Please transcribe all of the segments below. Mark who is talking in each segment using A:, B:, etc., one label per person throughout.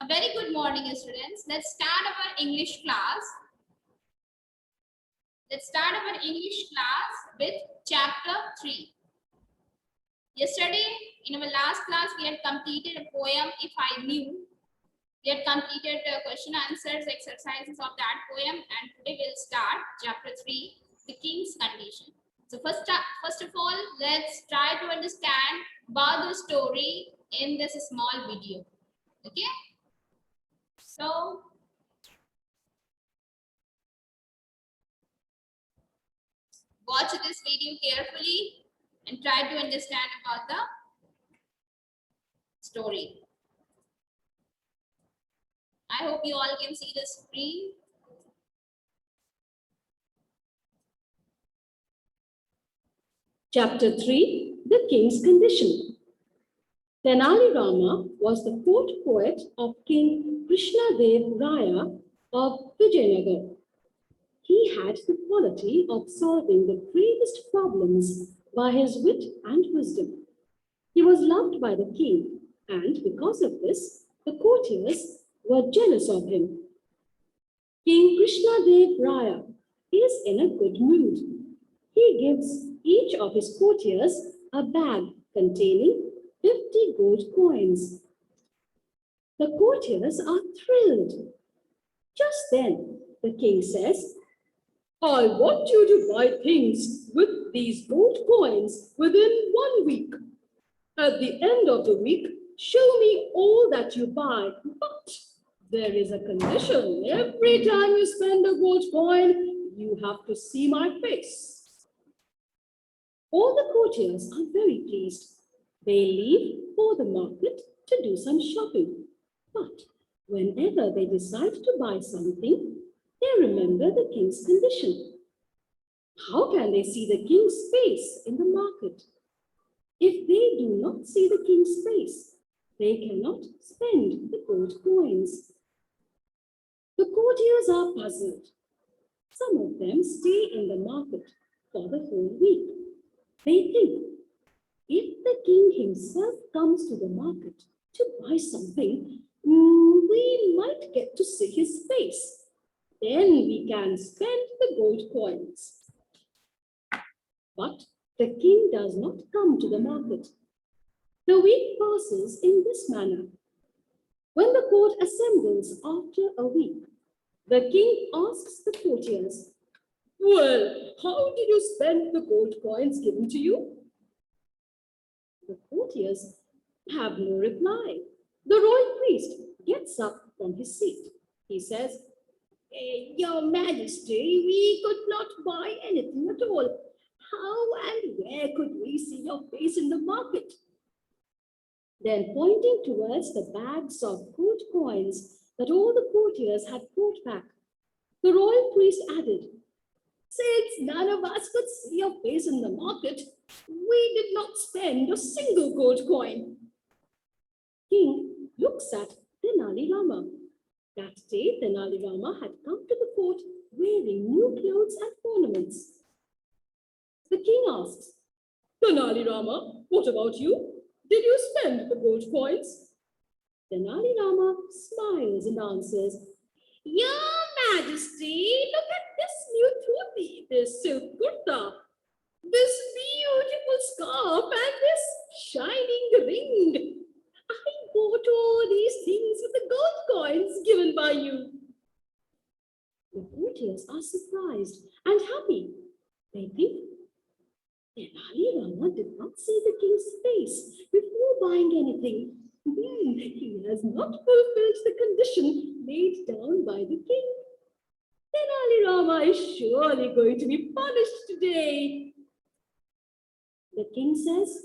A: A very good morning, students. Let's start our English class. Let's start our English class with chapter 3. Yesterday, in our last class, we had completed a poem, If I Knew. We had completed question answers, exercises of that poem, and today we'll start chapter 3, The King's Condition. So first of all, let's try to understand about the story in this small video. Okay? So, watch this video carefully and try to understand about the story. I hope you all can see the screen.
B: Chapter 3, The King's Condition. Tenali Rama was the court poet of King Krishnadev Raya of Vijayanagar. He had the quality of solving the gravest problems by his wit and wisdom. He was loved by the king, and because of this, the courtiers were jealous of him. King Krishnadev Raya is in a good mood. He gives each of his courtiers a bag containing 50 gold coins. The courtiers are thrilled. Just then, the king says, I want you to buy things with these gold coins within 1 week. At the end of the week, show me all that you buy, but there is a condition. Every time you spend a gold coin, you have to see my face. All the courtiers are very pleased. They leave for the market to do some shopping. But whenever they decide to buy something, they remember the king's condition. How can they see the king's face in the market? If they do not see the king's face, they cannot spend the gold coins. The courtiers are puzzled. Some of them stay in the market for the whole week. They think, if the king himself comes to the market to buy something, we might get to see his face. Then we can spend the gold coins. But the king does not come to the market. The week passes in this manner. When the court assembles after a week, the king asks the courtiers, well, how did you spend the gold coins given to you? The courtiers have no reply. The royal priest gets up from his seat. He says, Your Majesty, we could not buy anything at all. How and where could we see your face in the market? Then, pointing towards the bags of gold coins that all the courtiers had brought back, the royal priest added, Since none of us could see your face in the market, we did not spend a single gold coin. King looks at Tenali Rama. That day, Tenali Rama had come to the court wearing new clothes and ornaments. The king asks, Tenali Rama, what about you? Did you spend the gold coins? Tenali Rama smiles and answers, Your Majesty, look at this new dhoti, this silk kurta, this beautiful scarf, and this shining ring. I bought all these things with the gold coins given by you. The courtiers are surprised and happy. They think, Tenali Rama did not see the king's face before buying anything. He has not fulfilled the condition laid down by the king. Tenali Rama is surely going to be punished today. The king says,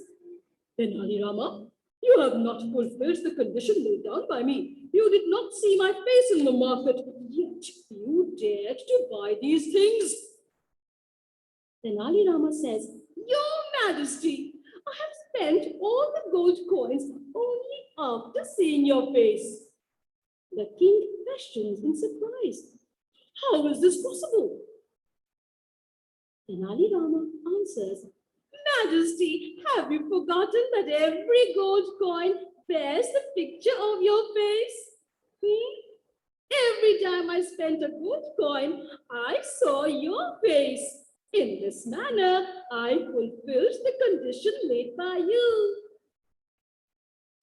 B: Tenali Rama, you have not fulfilled the condition laid down by me. You did not see my face in the market, yet you dared to buy these things. Tenali Rama says, Your Majesty, I have spent all the gold coins only after seeing your face. The king questions in surprise. How is this possible? Tenali Rama answers, Majesty, have you forgotten that every gold coin bears the picture of your face? Me? Every time I spent a gold coin, I saw your face. In this manner, I fulfilled the condition made by you.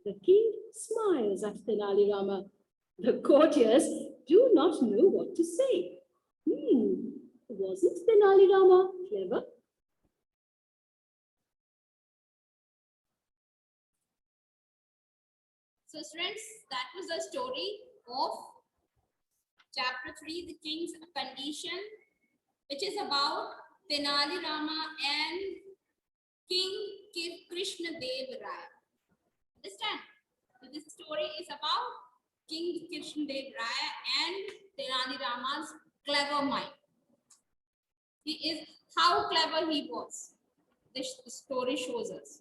B: The king smiles at Tenali Rama. The courtiers do not know what to say. Wasn't Tenali Rama clever?
A: So friends, that was the story of chapter 3, the king's condition, which is about Tenali Rama and King Krishna Dev Raya. Understand? So this story is about King Krishna Dev Raya and Tenali Rama's clever mind. How clever he was. This story shows us.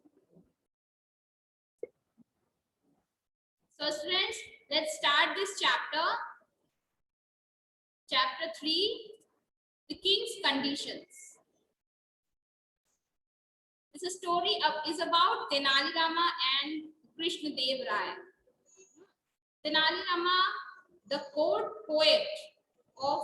A: So students, let's start this chapter. Chapter 3, the king's conditions. This story is about Tenali Rama and Krishna Dev Raya. Tenali Rama, the court poet of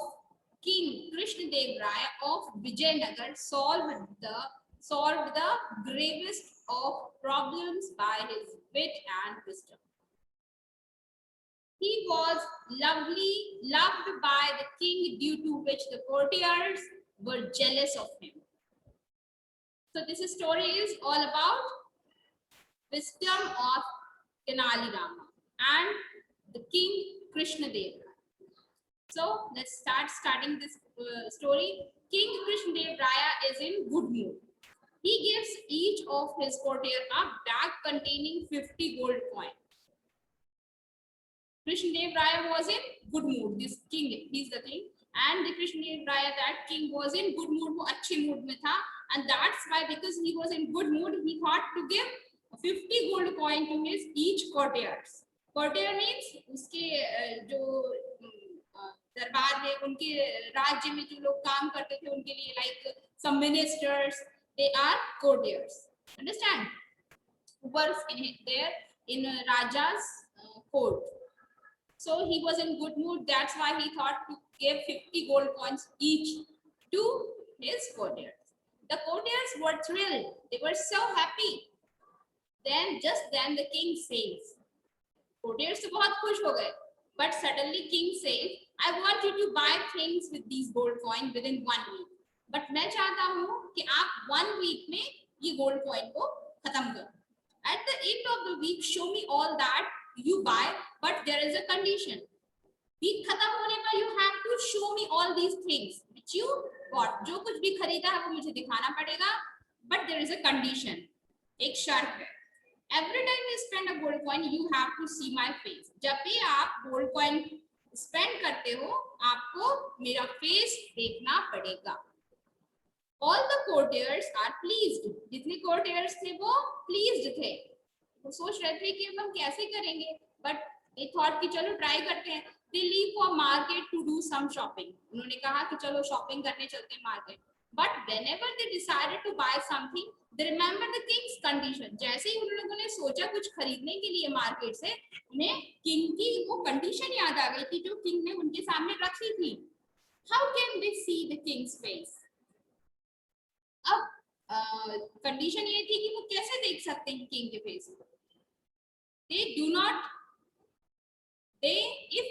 A: King Krishna Dev Raya of Vijayanagar, solved the gravest of problems by his wit and wisdom. He was loved by the king, due to which the courtiers were jealous of him. So this story is all about wisdom of Tenali Rama and the king Krishna Dev Raya. So let's starting this story. King Krishna Dev Raya is in good mood. He gives each of his courtier a bag containing 50 gold coins. Krishna Dev Raya was in good mood. This king, he's the king, and the Krishna Dev Raya, that king, was in good mood. वो अच्छे mood में था, and that's why, because he was in good mood, he thought to give 50 gold coin to his each courtiers. Courtier means उसके जो दरबार में, उनके राज्य में जो लोग काम करते थे, उनके लिए, like some ministers, they are courtiers. Understand? Who were there in Raja's court. So he was in good mood. That's why he thought to give 50 gold coins each to his courtiers. The courtiers were thrilled. They were so happy. Just then the king says, courtiers तो बहुत खुश हो गए. But suddenly king says, I want you to buy things with these gold coin within 1 week. But मैं चाहता हूँ कि आप 1 week में ये gold coin को खत्म करो. At the end of the week, show me all that you buy, but there is a condition. Week खत्म होने पर you have to show me all these things which you bought. जो कुछ भी खरीदा है वो मुझे दिखाना पड़ेगा. But there is a condition. एक शर्त है. Every time you spend a gold coin, you have to see my face. जब भी आप gold coin spend करते हो, आपको मेरा face देखना पड़ेगा. All the courtiers are pleased. जितने courtiers थे वो pleased थे. वो सोच रहे थे कि हम कैसे करेंगे, but they thought कि चलो try करते हैं. They leave for market to do some shopping. उन्होंने कहा कि चलो shopping करने चलते हैं market. But whenever they decided to buy something, they remember the king's condition. जैसे ही उन लोगों ने सोचा कुछ खरीदने के लिए मार्केट से, उन्हें किंग की वो कंडीशन याद आ गई थी जो किंग ने उनके सामने रखी थी. How can they see the king's face? अब कंडीशन ये थी कि वो कैसे देख सकते हैं किंग के फेस को. If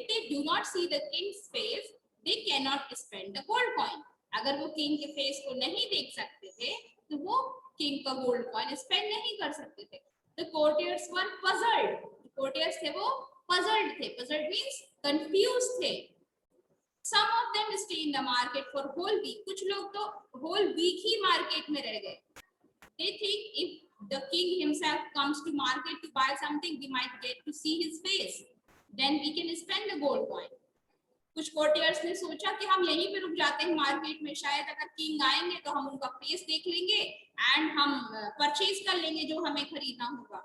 A: they do not see the king's face, they cannot spend the gold coin. अगर वो किंग के फेस को नहीं देख सकते थे, तो वो किंग का गोल्ड कॉइन स्पेंड नहीं कर सकते थे. The courtiers were puzzled. Courtiers थे वो puzzled थे. Puzzled means confused थे. Some of them stay in the market for whole week. कुछ लोग तो whole week ही market में रह गए. They think if the king himself comes to market to buy something, we might get to see his face. Then we can spend the gold coin. कुछ courtiers ने सोचा कि हम यहीं पे रुक जाते हैं मार्केट में, शायद अगर किंग आएंगे तो हम उनका फेस देख लेंगे एंड हम परचेज कर लेंगे जो हमें खरीदना होगा.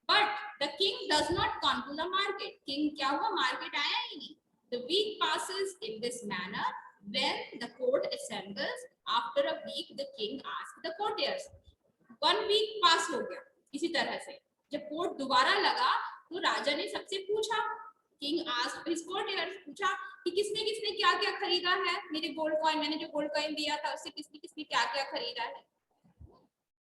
A: But the king does not come to the market. King क्या हुआ, मार्केट आया ही नहीं. The week passes in this manner. When the court assembles, after a week, the king asks the courtiers. 1 week pass हो गया. इसी तरह से जब कोर्ट दोबारा लगा तो राजा ने सबसे पूछा King asked his courtiers, पूछा कि किसने किसने क्या क्या खरीदा है, मेरे गोल्ड कॉइन, मैंने जो गोल्ड कॉइन दिया था उससे किसने किसने क्या क्या खरीदा है.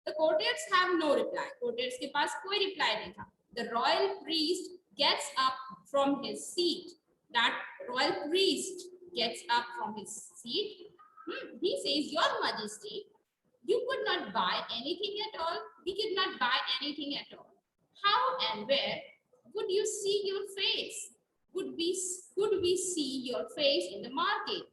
A: The courtiers have no reply. Courtiers के पास कोई reply नहीं था. The royal priest gets up from his seat. That royal priest gets up from his seat. He says, Your Majesty, you could not buy anything at all. We could not buy anything at all. How and where would you see your face? Could we see your face in the market?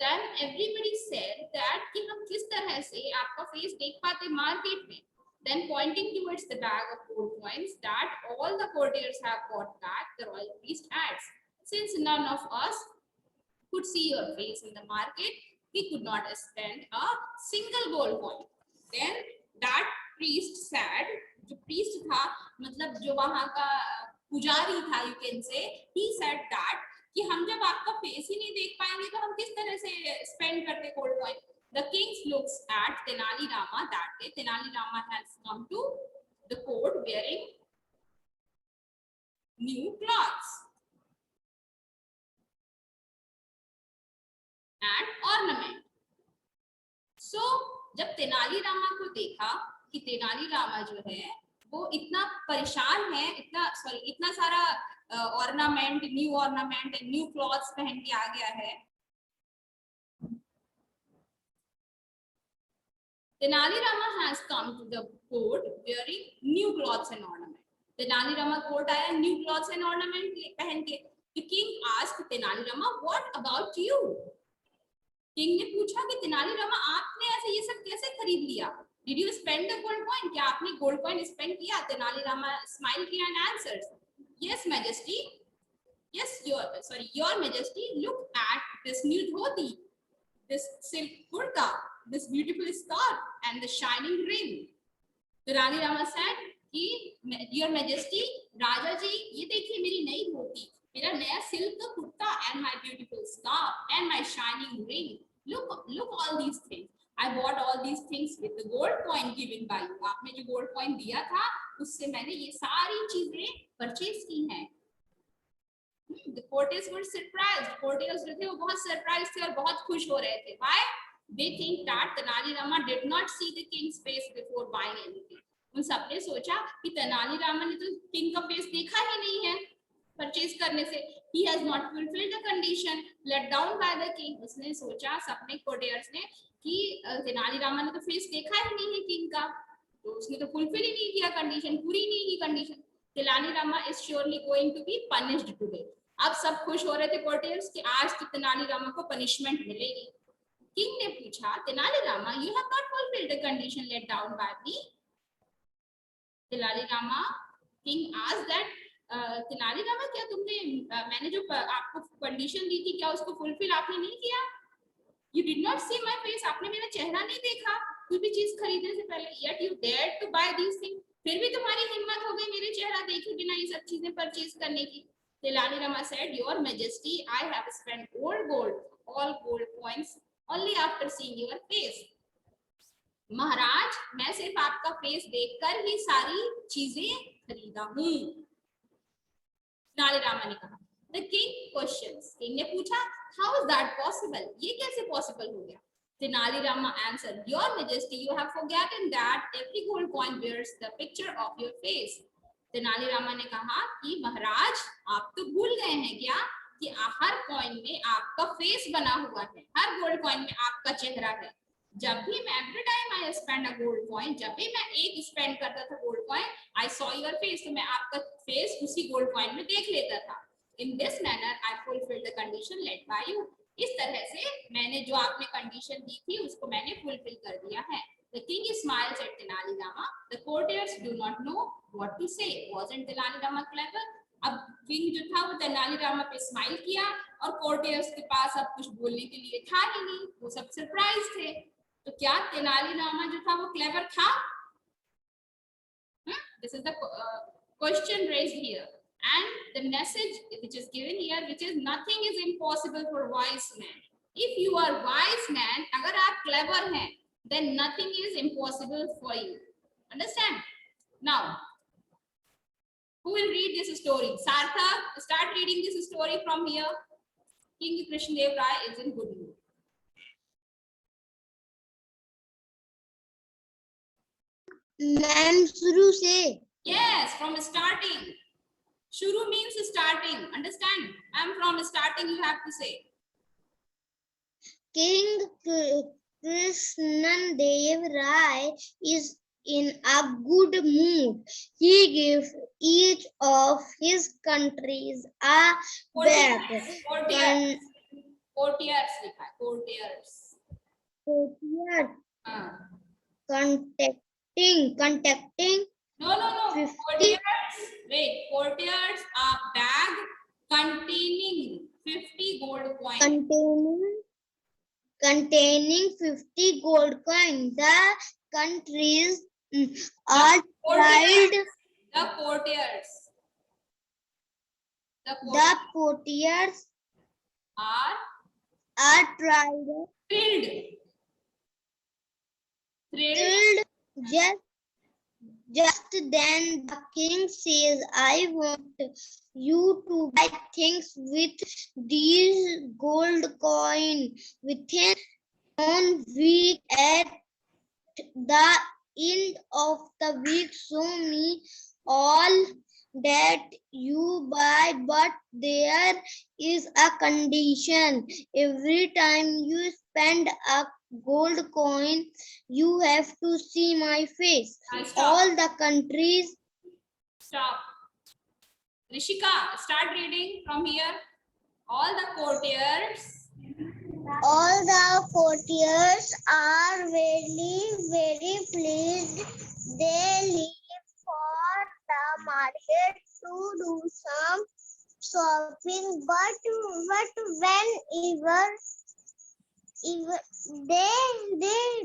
A: Then everybody said that कि हम किस तरह से आपका face देख पाते market में. Then pointing towards the bag of gold coins that all the courtiers have bought back, the royal priest adds, since none of us could see your face in the market, we could not spend a single gold coin. Then that priest said, जो priest था मतलब जो वहाँ का पुजारी था, you can say, he said that कि हम जब आपका फेस ही नहीं देख पाएंगे तो हम किस तरह से स्पेंड करते gold coin. The king looks at Tenali Rama that day. Tenali Rama has come to the court wearing new clothes and ornament. So जब तेनाली रामा को देखा कि तेनाली रामा जो है वो इतना परेशान है, इतना सारा ornament, new ornament and new clothes पहन के आ गया है. Tenali Rama has come to the court wearing new clothes and ornament. Tenali Rama court आया new clothes and ornament पहन के. The king asked Tenali Rama, what about you? King ने पूछा कि तेनाली रामा आपने ऐसे ये सब कैसे खरीद लिया? Did you spend the gold coin? क्या आपने gold coin spend किया? तेनाली रामा smile किया and answers, yes majesty, yes your majesty, look at this new dhoti, this silk kurta, this beautiful scarf and the shining ring. Tenali Rama said कि your majesty, राजा जी ये देखिए मेरी नई धोती, मेरा नया सिल्क का kurta and my beautiful scarf and my shining ring. Look all these things. I bought all these things with the gold coin given by you. आपने जो gold coin दिया था उससे मैंने ये सारी चीजें परचेज की हैं. The courtiers were surprised. Courtiers जो थे वो बहुत सरप्राइज थे और बहुत खुश हो रहे थे. Why? They think that Tenali Rama did not see the king's face before buying anything. उन सबने सोचा कि तेनाली रामा ने तो किंग का फेस देखा ही नहीं है परचेज करने से. He has not fulfilled the condition let down by the king. उसने सोचा सबने कोर्टियर्स ने कि तेनाली रामा ने तो फेस देखा ही नहीं है किंग का, तो उसने तो फुलफिल ही नहीं किया कंडीशन, पूरी नहीं की condition. Tenali Rama is surely going to be punished today. अब सब खुश हो रहे थे कोर्टियर्स कि आज तो तेनाली रामा को पनिशमेंट मिलेगी. किंग ने पूछा, Tenali Rama, you have not fulfilled the condition let down by me. Tenali Rama, king asked that, Tenali Rama क्या तुमने मैंने जो आपको कंडीशन दी थी क्या उसको फुलफिल आपने नहीं किया? You did not see my face. आपने मेरा चेहरा नहीं देखा कोई भी चीज खरीदने से पहले. Yet you dared to buy these things. फिर भी तुम्हारी हिम्मत हो गई मेरे चेहरा देखे बिना ये सब चीजें परचेज करने की. Tenali Rama said, Your Majesty, I have spent all gold coins only after seeing your face. महाराज, मैं सिर्फ आपका फेस देखकर ही सारी चीजें खरीदा हूँ. तेनाली रामा ने कहा. The king questions. King ने पूछा, how is that possible? ये कैसे possible हो गया? Tenali Rama answered, Your Majesty, you have forgotten that every gold coin bears the picture of your face. Tenali Rama ने कहा कि महाराज, आप तो भूल गए हैं क्या कि हर कॉइन में आपका फेस बना हुआ है, हर गोल्ड कॉइन में आपका चेहरा है. जब भी मैं every time I spend a gold coin, जब भी मैं एक स्पेंड करता था gold coin, I saw your face, तो मैं आपका फेस उसी गोल्ड कॉइन में देख लेता था. In this manner, I fulfilled the condition led by you. इस तरह से मैंने जो आपने कंडीशन दी थी उसको मैंने फुलफिल कर दिया है. The king smiles at Tenali Rama. The courtiers do not know what to say. Wasn't Tenali Rama clever? अब किंग जो था वो तेनाली रामा पे स्माइल किया और कोर्टियर्स के पास अब कुछ बोलने के लिए था ही नहीं, वो सब सरप्राइज थे. तो क्या तेनाली रामा जो था वो क्लेवर था? This is the question raised here. And the message which is given here, which is nothing is impossible for wise man. If you are wise man, agar aap clever hain, then nothing is impossible for you. Understand? Now, Who will read this story? Sarthak, start reading this story from here. King Krishnadev Rai is in good mood.
C: Ma'am शुरू से
A: Yes, from starting. Shuru means starting. Understand? I'm from starting. You have to say.
C: King Krishnan Dev Rai is in a good mood. He gives each of his countries a bath.
A: Courtiers. Courtiers. लिखा है, courtiers. हाँ.
C: Contacting
A: No.
C: 50.
A: Courtiers. Wait. Courtiers a bag containing 50 gold coins.
C: containing 50 gold coins. The countries are tried.
A: The courtiers.
C: The courtiers
A: are
C: tried.
A: Thrilled.
C: Just then the king says, I want you to buy things with these gold coins within 1 week. At the end of the week, show me all that you buy, but there is a condition. Every time you spend a gold coin, you have to see my face. All the countries.
A: Stop. Rishika, start reading from here. All the courtiers
C: Are very pleased. They leave for the market to do some shopping, but whenever they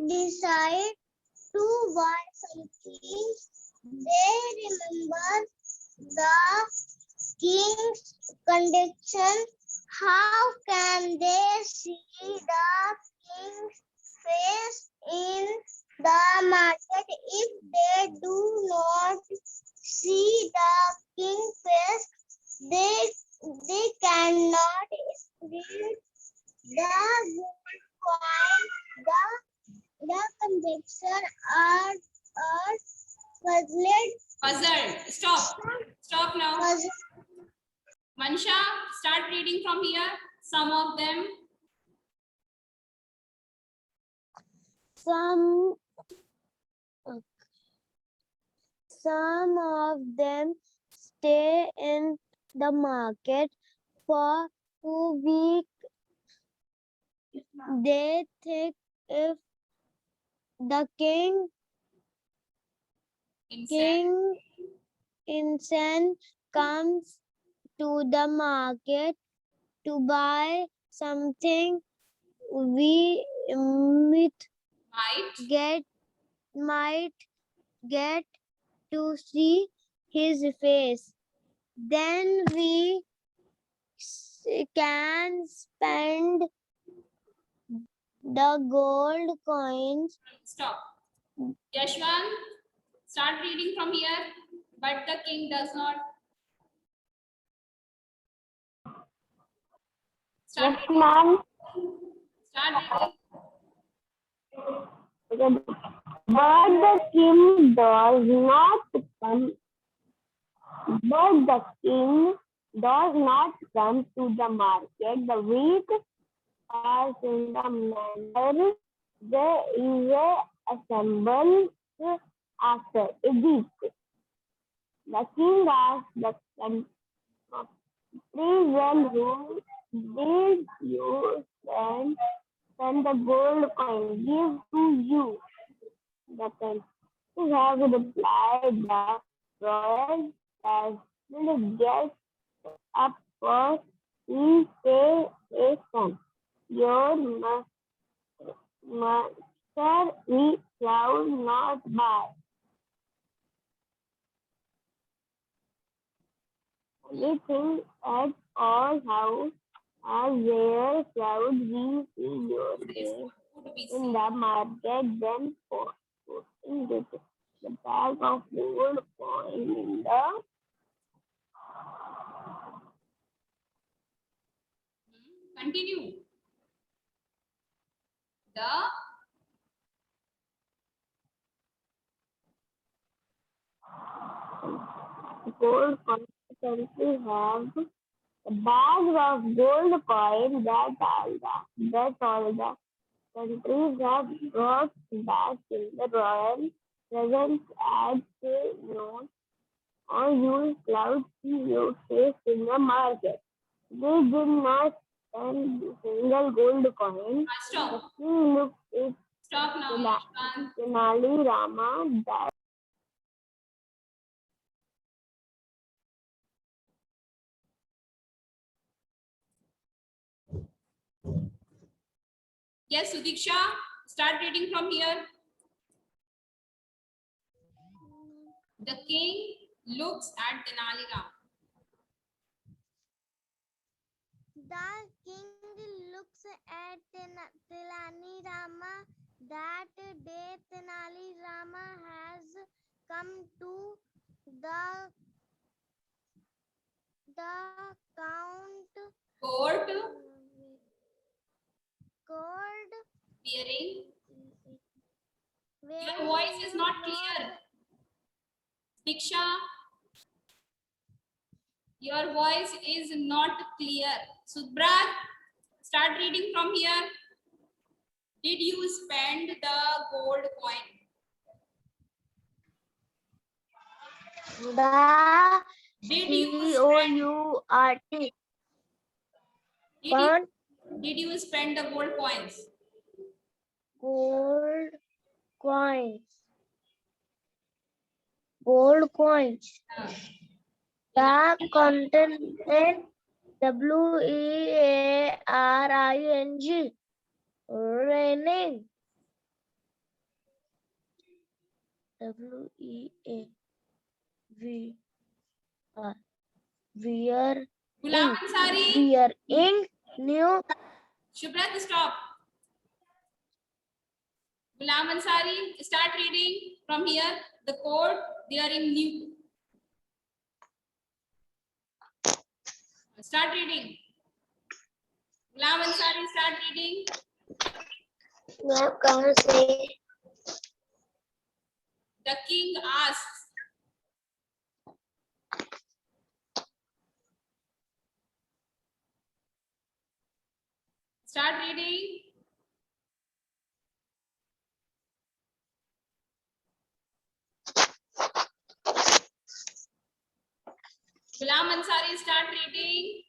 C: decide to buy something, they remember the king's condition. How can they see the king's face in the market if they do not see the king's face? They cannot steal the gold coin. The conviction are
A: puzzled. Stop now.
C: puzzled.
A: Manisha, start reading from here. Some of them.
C: Some of them stay in the market for 2 weeks. They think if the king insane comes to the market to buy something, we might get to see his face. Then we can spend the gold coins.
A: Stop. Yashwan, start reading from here. But the king does not. Start reading.
C: But the king does not come. But the king does not come to the market. The week pass in the manner they is assembled after a week. The king asked the country, well, who did you send the gold coin give to you? The country have replied, the royal president gets up first in station. Your master we shall not buy. Anything at all, how where shall we see your face in the market, then putting the bag of gold coin in the
A: Continue. The
C: gold constantly have bags of gold coins that all the countries have brought back in the royal presents as they note or use clouds you face in the market. They did not spend a single gold coin. The
A: stop.
C: king looked at
A: Stop now, Yashpal.
C: Tenali Rama that
A: Yes, Sudiksha, start reading from here. The king looks at Tenali Rama.
C: the king looks at Tenali Rama. That day Tenali Rama has come to the
A: Court
C: court
A: wearing. Your
C: wearing
A: voice is
C: new
A: not
C: clothes.
A: clear. Diksha, your voice is not clear. Subrat, start reading from here. Did you spend the gold coin?
C: The
A: Did you
C: COURT
A: did you spend the gold coins?
C: gold coins. Gold coins. The content WEARING raining. WEAR
A: Gulam Ansari,
C: wearing new
A: Shubrat, stop. Gulam Ansari, start reading from here. The court, they are in new. Start reading. Gulam Ansari, start reading.
C: मैं कहाँ से
A: The king asks. Start reading. Gulam Ansari, start reading.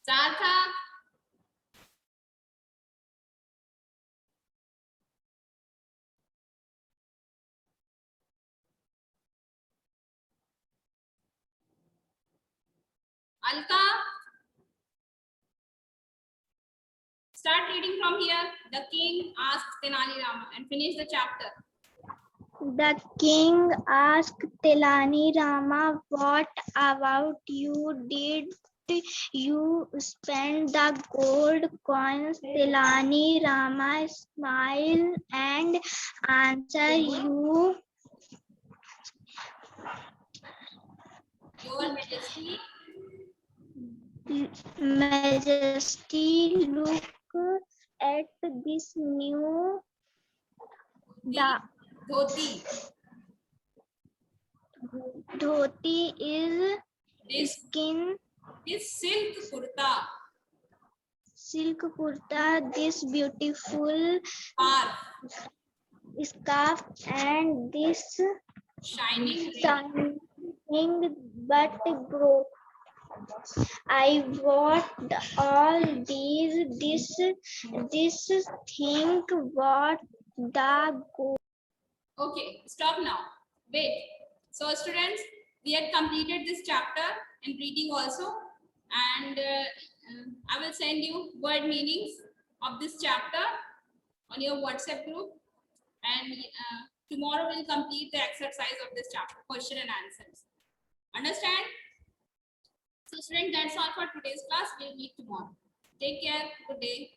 A: Sarthak. Alka. Start reading from here. The king asks Tenali Rama and finish the chapter.
C: The king asked Telani Rama, what about you? Did you spend the gold coins? Telani Rama smiled and answered,
A: Your Majesty,
C: Majesty, look at this new
A: the dhoti.
C: dhoti is
A: This
C: skin
A: silk kurta.
C: silk kurta, this beautiful
A: Scarf.
C: scarf, and this
A: Shining ring.
C: shining but broke. I bought all these. This thing what the gold.
A: Okay, stop now. Wait. So, students, we had completed this chapter and reading also, and I will send you word meanings of this chapter on your WhatsApp group, and tomorrow we'll complete the exercise of this chapter, question and answers. Understand? So, students, that's all for today's class. We'll meet tomorrow. Take care. Good day.